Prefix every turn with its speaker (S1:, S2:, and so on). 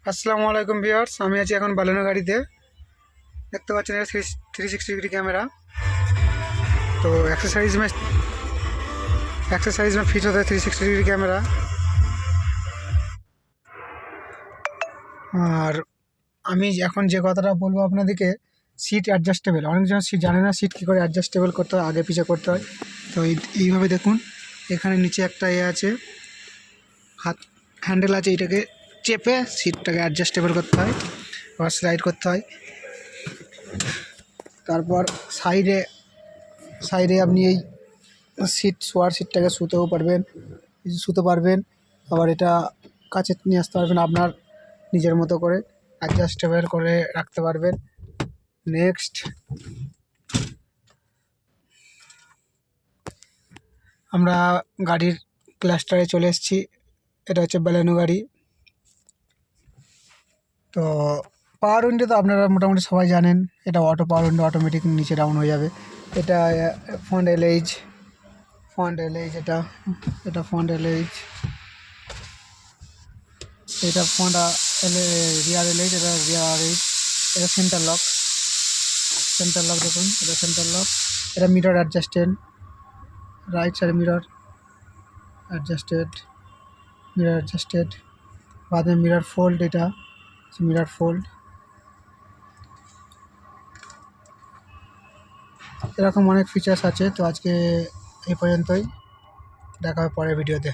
S1: আসসালামু আলাইকুম ভিউয়ার্স, আমি আছি এখন বালেনো গাড়িতে। দেখতে পাচ্ছেন এটা 360 ডিগ্রি ক্যামেরা। তো एक्सरसाइज में फिट होता है 360 डिग्री कैमरा। আর আমি এখন যে কথাটা বলবো আপনাদেরকে, সিট অ্যাডজাস্টেবল। অনেকজন সিট জানে না সিট কী করে অ্যাডজাস্টেবল করতে হয়, আগে পিছিয়ে করতে হয়। তো এইভাবে দেখুন, এখানে নিচে একটা আছে, হাত হ্যান্ডেল আছে, এটাকে চেপে সিটটাকে অ্যাডজাস্টেবল করতে হয়, আবার স্লাইড করতে হয়। তারপর সাইডে সাইডে আপনি এই শোয়ার সিটটাকে শুতে পারবেন। আবার এটা কাছে নিয়ে আসতে পারবেন, আপনার নিজের মতো করে অ্যাডজাস্টেবল করে রাখতে পারবেন। নেক্সট, আমরা গাড়ির ক্লাস্টারে চলে এসেছি। এটা হচ্ছে বালেনো গাড়ি। তো পাওয়ার উইন্ডো তো আপনারা মোটামুটি সবাই জানেন, এটা অটো পাওয়ার উইন্ডো, অটোমেটিক নিচে ডাউন হয়ে যাবে। এটা ফ্রন্ট এলএইচ, এটা ফ্রন্ট এলএইচ, এটা ফ্রন্ট রিয়ার এলএইচ, এটা রিয়ার এইচ। এটা সেন্টার লক দেখুন, এটা সেন্টার লক। এটা mirror adjusted, right side mirror adjusted. বাদে মিরর ফোল্ড, এটা মিরর ফোল্ড। এরকম অনেক ফিচার্স আছে। তো আজকে এই পর্যন্তই, দেখা হবে পরের ভিডিওতে।